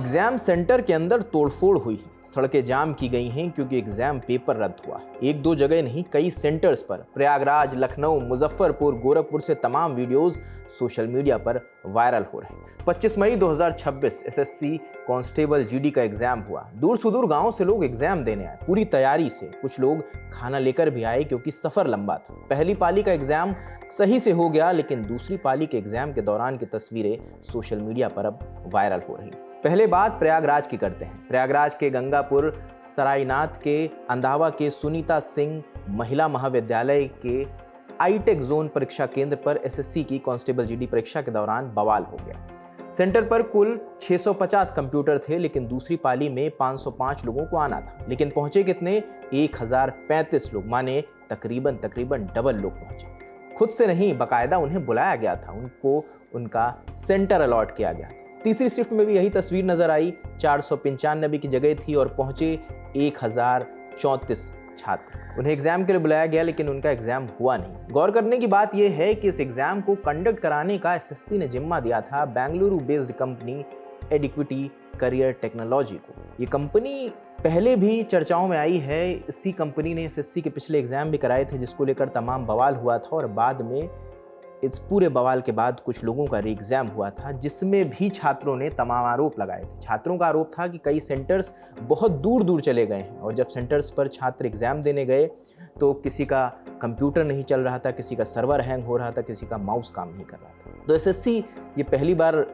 Exam centre के अंदर तोड़फोड़ हुई है, सड़कें जाम की गई हैं क्योंकि एग्जाम पेपर रद्द हुआ। एक दो जगह नहीं, कई सेंटर्स पर प्रयागराज, लखनऊ, मुजफ्फरपुर, गोरखपुर से तमाम वीडियोस सोशल मीडिया पर वायरल हो रहे हैं। 25 मई 2026 एसएससी कांस्टेबल जीडी का एग्जाम हुआ। दूर सुदूर गांव से लोग एग्जाम देने आए, पूरी तैयारी से। कुछ लोग खाना लेकर भी आए क्योंकि सफर लंबा था। पहली पाली का एग्जाम सही से हो गया, लेकिन दूसरी पाली के एग्जाम के दौरान की तस्वीरें सोशल मीडिया पर अब वायरल हो रही हैं। पहले बात प्रयागराज की करते हैं। प्रयागराज के गंगापुर सरायनाथ के अंधावा के सुनीता सिंह महिला महाविद्यालय के आईटेक जोन परीक्षा केंद्र पर एसएससी की कांस्टेबल जीडी परीक्षा के दौरान बवाल हो गया। सेंटर पर कुल 650 कंप्यूटर थे, लेकिन दूसरी पाली में 505 लोगों को आना था। लेकिन पहुंचे कितने? 1035 लोग, माने तकरीबन डबल लोग पहुंचे। खुद से नहीं, बाकायदा उन्हें बुलाया गया था, उनको उनका सेंटर अलॉट किया गया। तीसरी शिफ्ट में भी यही तस्वीर नजर आई। 495 की जगह थी और पहुंचे 1034 छात्र। उन्हें एग्जाम के लिए बुलाया गया, लेकिन उनका एग्जाम हुआ नहीं। गौर करने की बात यह है कि इस एग्जाम को कंडक्ट कराने का एसएससी ने जिम्मा दिया था बेंगलुरु बेस्ड कंपनी एडिक्विटी करियर टेक्नोलॉजी को। ये कंपनी पहले भी चर्चाओं में आई है। इसी कंपनी ने एसएससी के पिछले एग्जाम भी कराए थे, जिसको लेकर तमाम बवाल हुआ था, और बाद में इस पूरे बवाल के बाद कुछ लोगों का री एग्जाम हुआ था, जिसमें भी छात्रों ने तमाम आरोप लगाए थे। छात्रों का आरोप था कि कई सेंटर्स बहुत दूर दूर चले गए हैं, और जब सेंटर्स पर छात्र एग्जाम देने गए तो किसी का कंप्यूटर नहीं चल रहा था, किसी का सर्वर हैंग हो रहा था, किसी का माउस काम नहीं कर रहा था। तो एसएससी ये पहली बार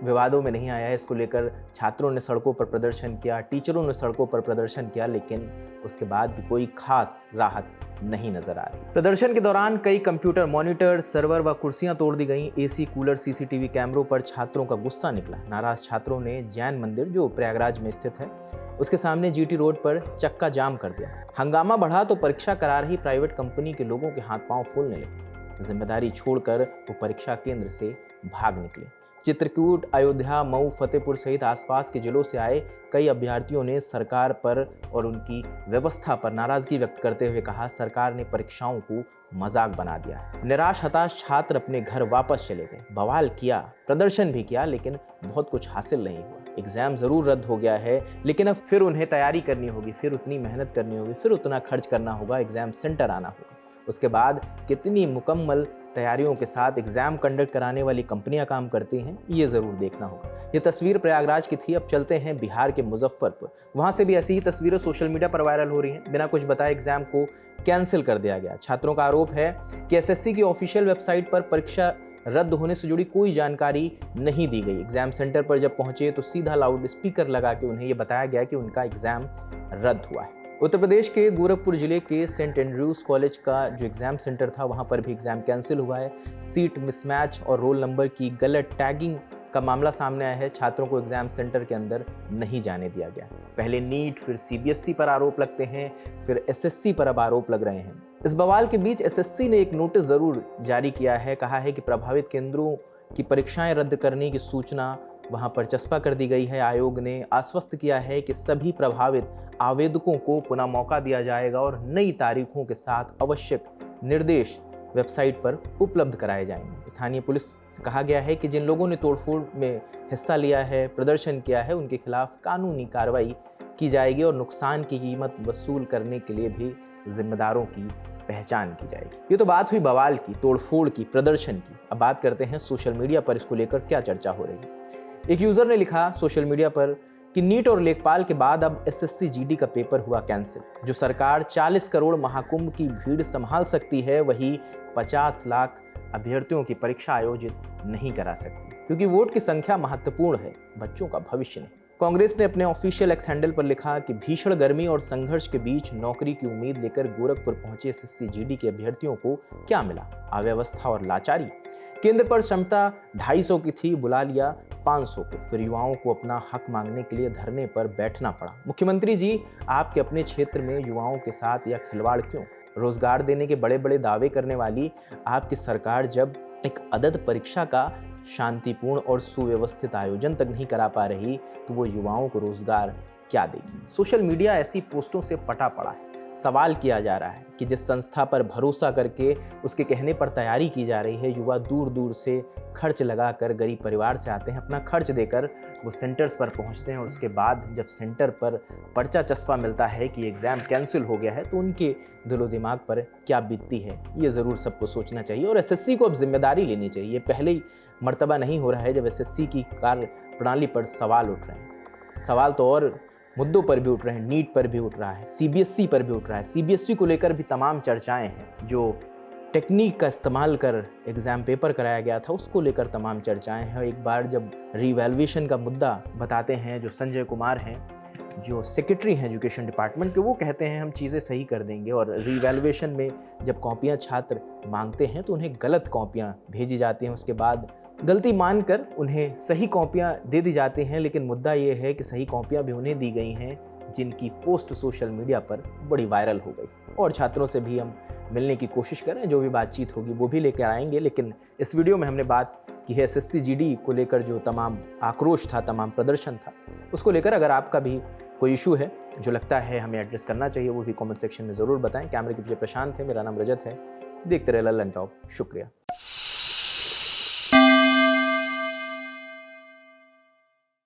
विवादों में नहीं आया है। इसको लेकर छात्रों ने सड़कों पर प्रदर्शन किया, टीचरों ने सड़कों पर प्रदर्शन किया, लेकिन उसके बाद भी कोई खास राहत नहीं नजर आ रही। प्रदर्शन के दौरान कई कंप्यूटर मॉनिटर, सर्वर व कुर्सियां तोड़ दी गईं। एसी, कूलर, सीसीटीवी कैमरों पर छात्रों का गुस्सा निकला। नाराज छात्रों ने जैन मंदिर, जो प्रयागराज में स्थित है, उसके सामने जीटी रोड पर चक्का जाम कर दिया। हंगामा बढ़ा तो परीक्षा करा रही प्राइवेट कंपनी के लोगों के हाथ पांव फूलने लगे। जिम्मेदारी छोड़कर वो परीक्षा केंद्र से भाग निकले। चित्रकूट, अयोध्या, मऊ, फतेहपुर सहित आसपास के जिलों से आए कई अभ्यर्थियों ने सरकार पर और उनकी व्यवस्था पर नाराजगी व्यक्त करते हुए कहा, सरकार ने परीक्षाओं को मजाक बना दिया। निराश हताश छात्र अपने घर वापस चले गए। बवाल किया, प्रदर्शन भी किया, लेकिन बहुत कुछ हासिल नहीं हुआ। एग्जाम जरूर रद्द हो गया है, लेकिन अब फिर उन्हें तैयारी करनी होगी, फिर उतनी मेहनत करनी होगी, फिर उतना खर्च करना होगा, एग्जाम सेंटर आना होगा। उसके बाद कितनी मुकम्मल तैयारियों के साथ एग्जाम कंडक्ट कराने वाली कंपनियां काम करती हैं, ये ज़रूर देखना होगा। ये तस्वीर प्रयागराज की थी। अब चलते हैं बिहार के मुजफ्फरपुर। वहाँ से भी ऐसी ही तस्वीरें सोशल मीडिया पर वायरल हो रही हैं। बिना कुछ बताए एग्जाम को कैंसिल कर दिया गया। छात्रों का आरोप है कि एसएससी की ऑफिशियल वेबसाइट पर परीक्षा रद्द होने से जुड़ी कोई जानकारी नहीं दी गई। एग्जाम सेंटर पर जब पहुंचे तो सीधा लाउड स्पीकर लगा के उन्हें यह बताया गया कि उनका एग्जाम रद्द हुआ है। उत्तर प्रदेश के गोरखपुर जिले के सेंट एंड्रयूज कॉलेज का जो एग्जाम सेंटर था, वहां पर भी एग्जाम कैंसिल हुआ है। सीट मिसमैच और रोल नंबर की गलत टैगिंग का मामला सामने आया है। छात्रों को एग्जाम सेंटर के अंदर नहीं जाने दिया गया। पहले नीट, फिर सीबीएसई पर आरोप लगते हैं, फिर एसएससी पर अब आरोप लग रहे हैं। इस बवाल के बीच एसएससी ने एक नोटिस जरूर जारी किया है। कहा है कि प्रभावित केंद्रों की परीक्षाएं रद्द करने की सूचना वहां पर चस्पा कर दी गई है। आयोग ने आश्वस्त किया है कि सभी प्रभावित आवेदकों को पुनः मौका दिया जाएगा और नई तारीखों के साथ आवश्यक निर्देश वेबसाइट पर उपलब्ध कराए जाएंगे। स्थानीय पुलिस से कहा गया है कि जिन लोगों ने तोड़फोड़ में हिस्सा लिया है, प्रदर्शन किया है, उनके खिलाफ कानूनी कार्रवाई की जाएगी और नुकसान की कीमत वसूल करने के लिए भी जिम्मेदारों की पहचान की जाएगी। ये तो बात हुई बवाल की, तोड़फोड़ की, प्रदर्शन की। अब बात करते हैं सोशल मीडिया पर इसको लेकर क्या चर्चा हो रही है। एक यूजर ने लिखा सोशल मीडिया पर कि नीट और लेखपाल के बाद अब एसएससी जीडी का पेपर हुआ कैंसिल। जो सरकार 40 करोड़ महाकुंभ की भीड़ संभाल सकती है, वही 50 लाख अभ्यर्थियों की परीक्षा आयोजित नहीं करा सकती, क्योंकि वोट की संख्या महत्वपूर्ण है, बच्चों का भविष्य नहीं। कांग्रेस ने अपने ऑफिशियल एक्स हैंडल पर लिखा कि भीषण गर्मी और संघर्ष के बीच नौकरी की उम्मीद लेकर गोरखपुर पहुंचे एसएससी जीडी के अभ्यर्थियों को क्या मिला? अव्यवस्था और लाचारी। केंद्र पर क्षमता 250 की थी, बुला लिया 500 को। फिर युवाओं को अपना हक मांगने के लिए धरने पर बैठना पड़ा। मुख्यमंत्री जी, आपके अपने क्षेत्र में युवाओं के साथ यह खिलवाड़ क्यों? रोजगार देने के बड़े बड़े दावे करने वाली आपकी सरकार जब एक अदद परीक्षा का शांतिपूर्ण और सुव्यवस्थित आयोजन तक नहीं करा पा रही, तो वो युवाओं को रोजगार क्या देगी? सोशल मीडिया ऐसी पोस्टों से पटा पड़ा है। सवाल किया जा रहा है कि जिस संस्था पर भरोसा करके उसके कहने पर तैयारी की जा रही है, युवा दूर दूर से खर्च लगाकर गरीब परिवार से आते हैं, अपना खर्च देकर वो सेंटर्स पर पहुंचते हैं और उसके बाद जब सेंटर पर पर्चा चस्पा मिलता है कि एग्ज़ाम कैंसिल हो गया है तो उनके दिलो दिमाग पर क्या बीतती है, ये ज़रूर सबको सोचना चाहिए। और एसएससी को अब जिम्मेदारी लेनी चाहिए। ये पहले ही मर्तबा नहीं हो रहा है जब एसएससी की कार्य प्रणाली पर सवाल उठ रहे हैं। सवाल तो और मुद्दों पर भी उठ रहे हैं, नीट पर भी उठ रहा है, सीबीएसई पर भी उठ रहा है। सीबीएसई को लेकर भी तमाम चर्चाएं हैं। जो टेक्निक का इस्तेमाल कर एग्ज़ाम पेपर कराया गया था उसको लेकर तमाम चर्चाएं हैं। एक बार जब रीवैल्यूएशन का मुद्दा बताते हैं, जो संजय कुमार हैं, जो सेक्रेटरी हैं एजुकेशन डिपार्टमेंट के, वो कहते हैं हम चीज़ें सही कर देंगे। और रीवैल्यूएशन में जब कॉपियाँ छात्र मांगते हैं तो उन्हें गलत कॉपियाँ भेजी जाती हैं, उसके बाद गलती मानकर उन्हें सही कॉपियाँ दे दी जाती हैं। लेकिन मुद्दा ये है कि सही कॉपियाँ भी उन्हें दी गई हैं जिनकी पोस्ट सोशल मीडिया पर बड़ी वायरल हो गई। और छात्रों से भी हम मिलने की कोशिश करें, जो भी बातचीत होगी वो भी लेकर आएंगे। लेकिन इस वीडियो में हमने बात की है एसएससी जीडी को लेकर जो तमाम आक्रोश था, तमाम प्रदर्शन था, उसको लेकर अगर आपका भी कोई इशू है जो लगता है हमें एड्रेस करना चाहिए, वो भी कमेंट सेक्शन में ज़रूर बताएं। कैमरे के पीछे प्रशांत है, मेरा नाम रजत है। देखते रहे लल्लन टॉप। शुक्रिया।